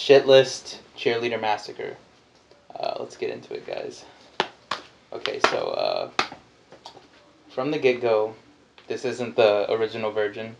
shit list, Cheerleader Massacre. Let's get into it, guys. Okay, so from the get-go, this isn't the original version.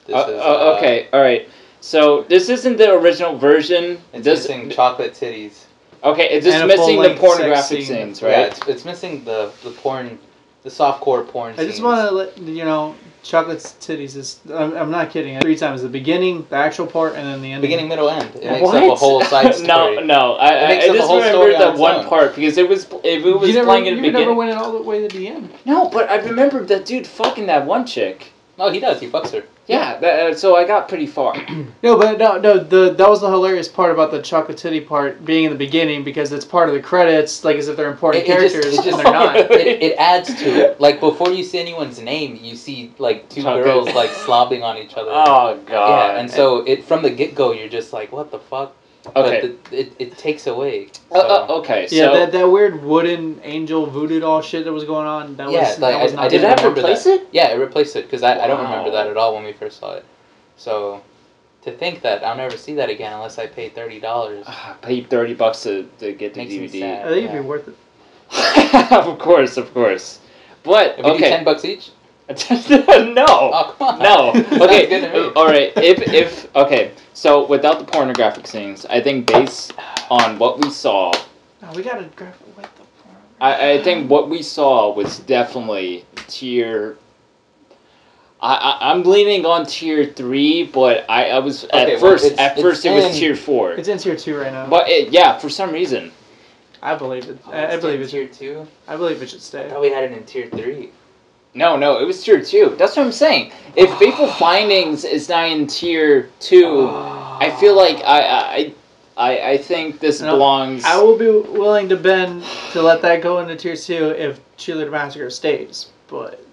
This is okay, all right. So this isn't the original version. It's missing chocolate titties. Okay, it's just missing the pornographic scenes, right? Yeah, it's missing the porn, the softcore porn. I just want to let you know, chocolate titties is. I'm not kidding. 3 times: the beginning, the actual part, and then the end. Beginning, middle, end. It makes up a whole side story. No. I just remember that one part because it was playing in the beginning. You never went all the way to the end. No, but I remember that dude fucking that one chick. Oh, he does. He fucks her. Yeah, so I got pretty far. No, that was the hilarious part about the chocolate titty part being in the beginning because it's part of the credits, like as if they're important characters, and they're not. It adds to it. Like before you see anyone's name, you see like 2 girls like slobbing on each other. Oh god! Yeah, and so from the get-go, you're just like, what the fuck? Okay. But it takes away. So. Okay. So yeah, that weird wooden angel voodoo doll shit that was going on. That was not. Did that replace it? Yeah, it replaced it because I don't remember that at all when we first saw it. So to think that I'll never see that again unless I pay $30. I paid $30 to get the DVD. I think it'd be worth it. Of course. But if we do $10 each. No. Oh, come on. No. Okay. All right. If okay. So without the pornographic scenes, I think based on what we saw. No, we gotta grab with the porn. I think what we saw was definitely tier. I'm leaning on tier 3, but I was at first it was tier 4. It's in tier 2 right now. But for some reason. I believe it. I believe it's tier 2. I believe it should stay. I thought we had it in tier 3. No, it was tier 2. That's what I'm saying. If Fateful Findings is not in tier 2, I feel like I think this belongs. I will be willing to bend to let that go into tier 2 if Cheerleader Massacre stays, but.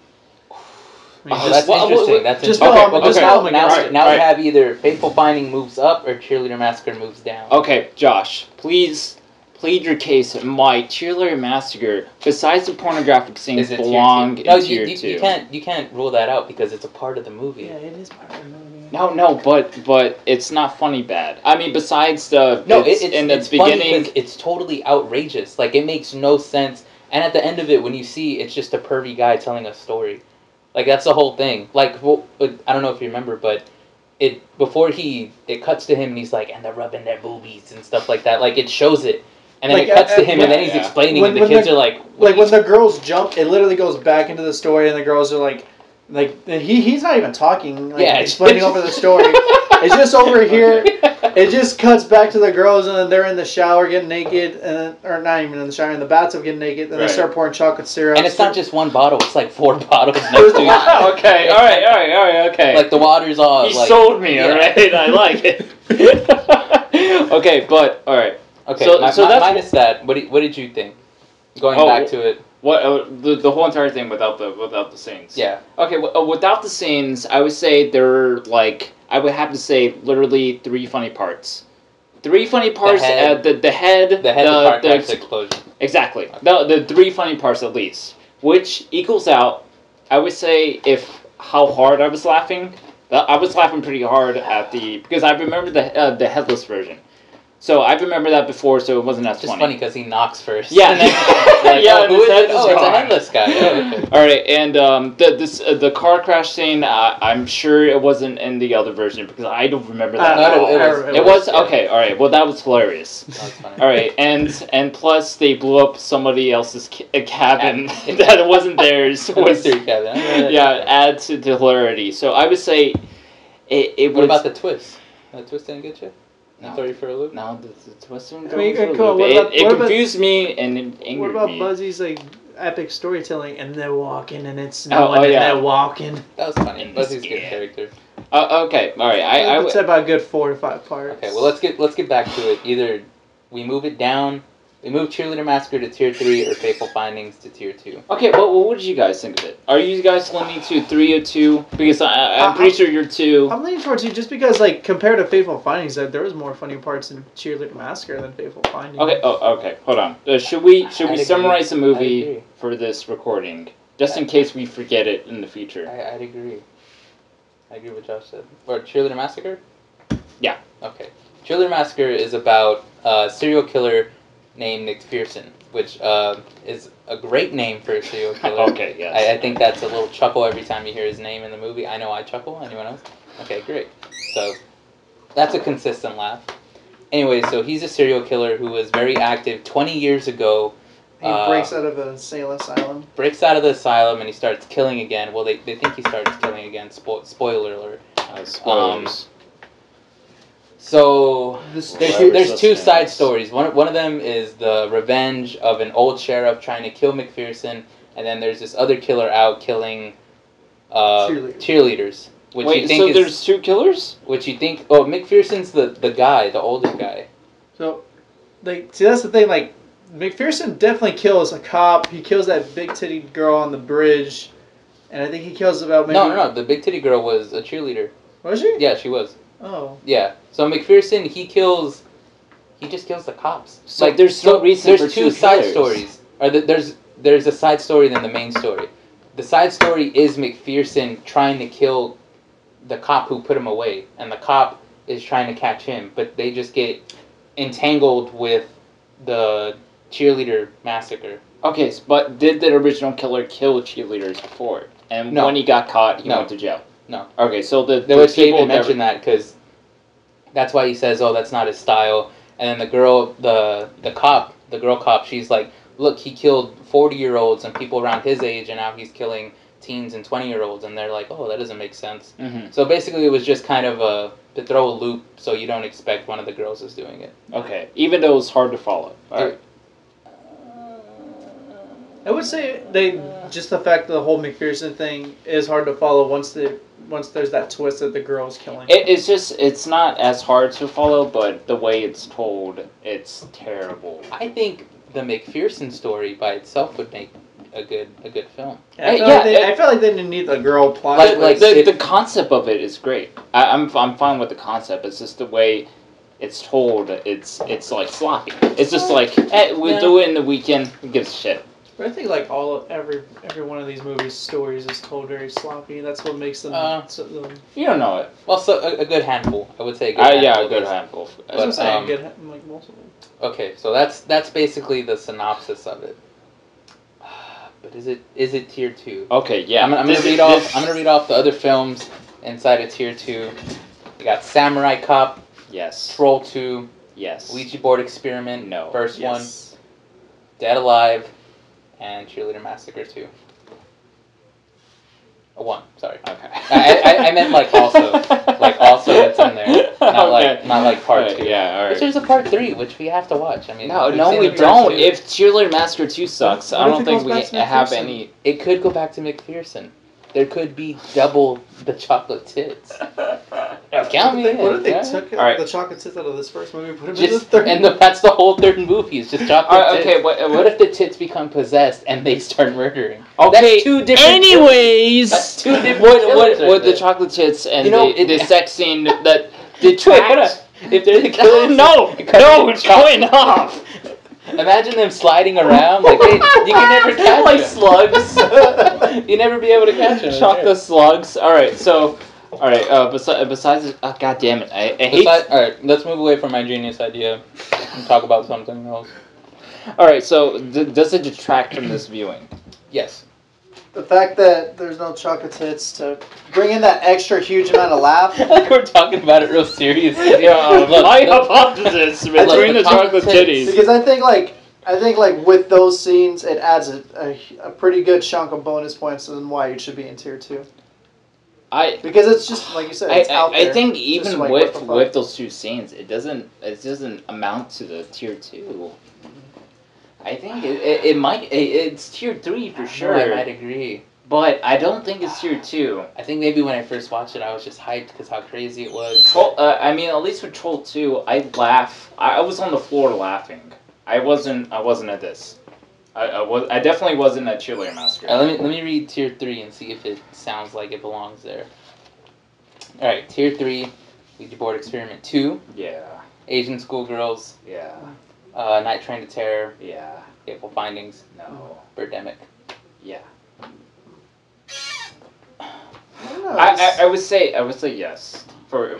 That's interesting. That's interesting. Now we have either Fateful Finding moves up or Cheerleader Massacre moves down. Okay, Josh, please plead your case. My Cheerleader Massacre, besides the pornographic scenes, belong in tier 2. You can't rule that out because it's a part of the movie. Yeah, it is part of the movie. No, but it's not funny bad. I mean, besides the it's in the beginning, it's totally outrageous. Like it makes no sense. And at the end of it, when you see, it's just a pervy guy telling a story. Like, that's the whole thing. Like, I don't know if you remember, but it cuts to him and he's like, and they're rubbing their boobies and stuff like that. Like, it shows it. And then it cuts to him and then he's explaining and the kids are like... Like, when the girls jump, it literally goes back into the story and the girls are like he's not even talking, explaining over the story. It's just over here. It just cuts back to the girls and then they're in the shower getting naked, or not even in the shower, in the bathtub getting naked, and they start pouring chocolate syrup. And it's not just one bottle, it's like 4 bottles next to each other. Okay, alright, okay. Like the water's all... He sold me, alright? I like it. Okay, but, alright. Okay, so that's minus that, what did you think? Going back to it. What the whole entire thing without the scenes? Yeah. Okay, without the scenes, I would say there were I would have to say literally 3 funny parts. 3 funny parts. The head, the car crash explosion. Exactly. Okay. The 3 funny parts at least, which equals out. I would say how hard I was laughing. I was laughing pretty hard because I remember the headless version. So I remember that before, so it wasn't as funny. Just funny because he knocks first. Yeah, and then, it's a headless guy. Oh, okay. All right, and the car crash scene, I'm sure it wasn't in the other version because I don't remember that. It was. Yeah. Okay, all right. Well, that was hilarious. That was funny. All right, and plus they blew up somebody else's cabin that wasn't theirs. Was their cabin? Yeah, add to the hilarity. So I would say it was. What about the twist? The twist didn't get you? No. Throw you for a loop? No, the twist didn't throw me for a loop. It confused me and it angered me. What about Buzzy's epic storytelling and they're walking and it's snowing and they're walking? That was funny. Buzzy's a good character. Okay, all right. I would say about a good 4 to 5 parts. Okay, well let's get back to it. Either we move it down. We move Cheerleader Massacre to tier 3 or Fateful Findings to tier 2. Okay, well, what did you guys think of it? Are you guys leaning to 3 or 2? Because I'm pretty sure you're 2. I'm leaning toward 2 just because, compared to Fateful Findings, there was more funny parts in Cheerleader Massacre than Fateful Findings. Okay, okay, hold on. Should we summarize the movie for this recording? Just in case we forget it in the future. I'd agree. I agree with what Josh said. Or Cheerleader Massacre? Yeah. Okay. Cheerleader Massacre is about a serial killer named McPherson, which is a great name for a serial killer. Okay, yes. I think that's a little chuckle every time you hear his name in the movie. I know I chuckle. Anyone else? Okay, great. So that's a consistent laugh. Anyway, so he's a serial killer who was very active 20 years ago. He breaks out of an insane asylum. Breaks out of the asylum and he starts killing again. Well, they think he starts killing again. Spoiler alert. Spoilers. So there's two side stories. One of them is the revenge of an old sheriff trying to kill McPherson, and then there's this other killer out killing cheerleaders. Which Wait, you think so there's two killers? Which you think? Oh, McPherson's the guy, the older guy. So, see, that's the thing. Like, McPherson definitely kills a cop. He kills that big titty girl on the bridge, and I think he kills about maybe. No. The big titty girl was a cheerleader. Was she? Yeah, she was. Oh. Yeah. So McPherson, he just kills the cops. So like, there's no reason there's for two side stories. Or there's a side story than the main story. The side story is McPherson trying to kill the cop who put him away, and the cop is trying to catch him, but they just get entangled with the cheerleader massacre. Okay, but did the original killer kill cheerleaders before? And when he got caught, he went to jail? No. Okay, so the people mention that because that's why he says, "Oh, that's not his style." And then the girl cop, she's like, "Look, he killed 40-year-olds and people around his age, and now he's killing teens and 20-year-olds." And they're like, "Oh, that doesn't make sense." Mm-hmm. So basically, it was just kind of to throw a loop so you don't expect one of the girls is doing it. Okay, even though it's hard to follow. All right. I would say just the fact that the whole McPherson thing is hard to follow once there's that twist that the girl's killing. It's not as hard to follow, but the way it's told, it's terrible. I think the McPherson story by itself would make a good film. I feel like they didn't need the girl plot. The concept of it is great. I'm fine with the concept. It's just the way it's told. It's like sloppy. It's just like, hey, we'll do it in the weekend. Who gives a shit? But I think like every one of these movies' stories is told very sloppy. That's what makes them. You don't know it. Well, so a good handful. I would say. A good handful. That's what I'm saying. Like most of them. Okay, so that's basically the synopsis of it. But is it tier 2? Okay, yeah. I'm gonna read off the other films inside of tier 2. We got Samurai Cop. Yes. Troll 2. Yes. Ouija Board Experiment. No. First one. Dead Alive. And Cheerleader Massacre 2. 1, sorry. Okay. I meant like also it's in there. Not like part 2. Yeah, alright. Which there's a part 3, which we have to watch. I mean, no, we don't. If Cheerleader Massacre 2 sucks, I don't think we have any. It could go back to McPherson. There could be double the chocolate tits. Count me in. What if they took the chocolate tits out of this first movie and put them in the third? And that's the whole third movie. It's just chocolate tits. Okay, what if the tits become possessed and they start murdering? Okay. That's 2 different. Anyways, that's 2 different. What the chocolate tits and the sex scene that detracts. If they're the killers, no, it's going off. Imagine them sliding around like you can never catch like them. slugs. You never be able to catch them. Chocolate slugs. All right, so. All right. Besides, God damn it, I hate. All right, let's move away from my genius idea and talk about something else. All right. So, does it detract from this viewing? Yes. The fact that there's no chocolate tits to bring in that extra huge amount of laugh. Like we're talking about it real seriously. My hypothesis between the chocolate titties. Because I think like with those scenes, it adds a pretty good chunk of bonus points and why it should be in tier 2. Because it's just like you said, it's out there. I think even with those 2 scenes, it doesn't amount to the tier 2. I think it's tier 3 for sure. I might agree, but I don't think it's tier 2. I think maybe when I first watched it, I was just hyped because how crazy it was. I mean, at least with Troll 2, I laugh. I was on the floor laughing. I wasn't at this. I definitely wasn't at Cheerleader Massacre. Let me read tier 3 and see if it sounds like it belongs there. All right, tier 3, Ouija Board Experiment 2. Yeah. Asian Schoolgirls. Yeah. Night Train to Terror. Yeah. Fateful Findings. No. Birdemic. Yeah. I don't know. I would say yes for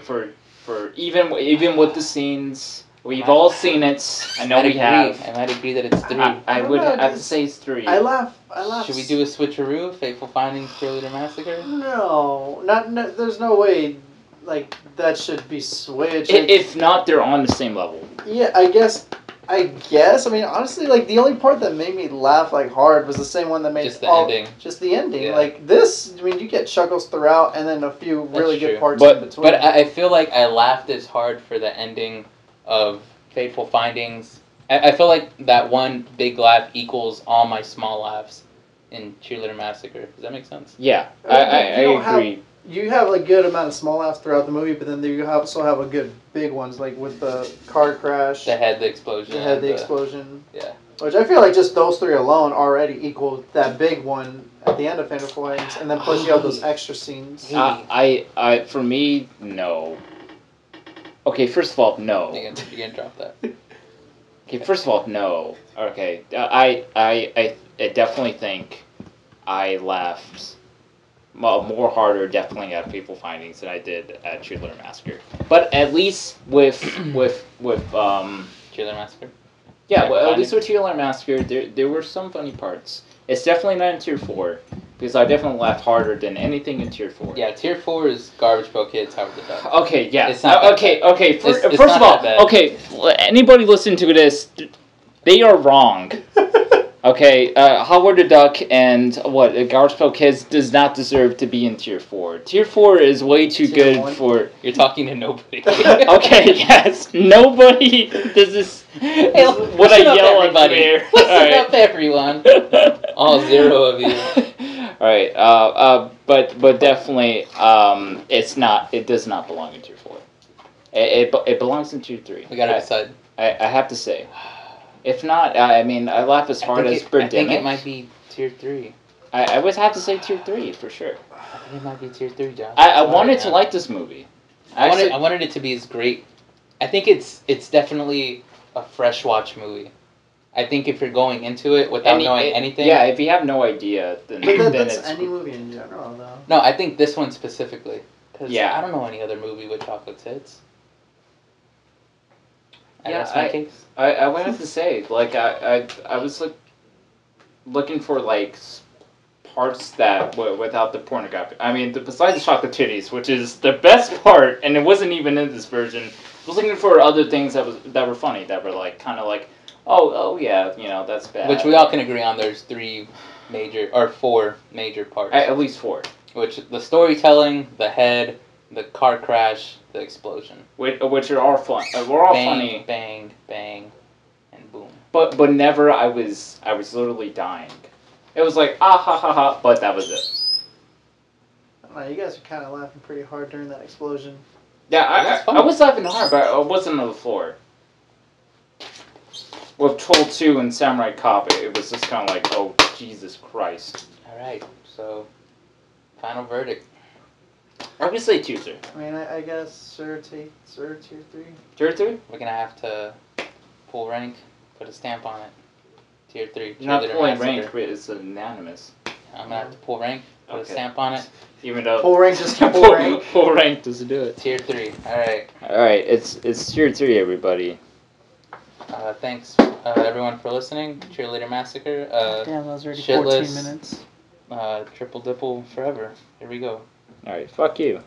for even with the scenes. We've all seen it. I know we have. I might agree that it's 3. I would have to say it's 3. I laugh. Should we do a switcheroo? Fateful Findings, Cheerleader Massacre? No, not. There's no way. Like that should be switched. If not, they're on the same level. Yeah, I guess. I mean, honestly, like the only part that made me laugh like hard was the same one that made just the ending. Just the ending. Yeah. Like this, I mean, you get chuckles throughout, and then a few really good parts in between. But I feel like I laughed as hard for the ending of Fateful Findings. I feel like that one big laugh equals all my small laughs in Cheerleader Massacre. Does that make sense? Yeah, I agree. You have a good amount of small laughs throughout the movie, but then you also have a good big ones, like with the car crash. The explosion. The explosion. Yeah. Which I feel like just those 3 alone already equal that big one at the end of Fateful Findings, and then plus you have those extra scenes. For me, no. Okay, first of all, no. You're gonna drop that. Okay, first of all, no. Okay, I definitely think I laughed more harder definitely at Fateful Findings than I did at Cheerleader Massacre. But at least with Cheerleader Massacre. Yeah, well, at least with Cheerleader Massacre, there were some funny parts. It's definitely not in Tier 4 because I definitely laughed harder than anything in Tier 4. Yeah, Tier 4 is Garbage Pail Kids, Howard the Duck. Okay, yeah. It's not okay. First it's of all, okay, anybody listening to this, they are wrong. Okay, Howard the Duck and Garbage Pail Kids does not deserve to be in Tier 4. Tier 4 is way too good 1? for... You're talking to nobody. Okay, yes, nobody does this... Hey, would I yell at everybody? Listen up, everyone. All 0 of you. Alright, but definitely, it does not belong in Tier 4. It belongs in Tier 3. We gotta decide. I have to say. If not, I mean, I laugh as hard as Birdemic. I think it might be Tier 3. I would have to say Tier 3, for sure. I think it might be Tier 3, Josh. I wanted to like this movie. I wanted it to be as great. I think it's definitely a fresh watch movie. I think if you're going into it without knowing anything... Yeah, if you have no idea, then that's any movie in general, though. No, I think this one specifically. Because I don't know any other movie with chocolate tits. I would have to say, like, I was looking for, like, parts that without the pornography. I mean, besides the chocolate titties, which is the best part, and it wasn't even in this version. I was looking for other things that were funny, that were, like, kind of like, oh yeah, you know, that's bad. Which we all can agree on. There's 4 major parts. At least 4. Which the storytelling, the head, the car crash, the explosion. Which are all fun. We're all bang, funny. Bang, bang, and boom. But never I was literally dying. It was like, ah ha ha ha, but that was it. I don't know, you guys are kind of laughing pretty hard during that explosion. Yeah, I was laughing hard, but I wasn't on the floor. With Troll 2 and Samurai Cop, it was just kind of like, oh, Jesus Christ. Alright, so, final verdict. I'm gonna say Tier 3. I mean, I guess Tier 3. Tier 3? We're gonna have to pull rank, put a stamp on it. Tier 3. You're not pulling rank, it's unanimous. I'm gonna have to pull rank, put a stamp on it. Even though pull rank just pull rank. Pull rank doesn't do it. Tier 3. Alright. Alright, it's Tier 3, everybody. Thanks everyone for listening. Cheerleader Massacre. Damn, that was already 14 minutes. Triple Dipple forever. Here we go. Alright, fuck you.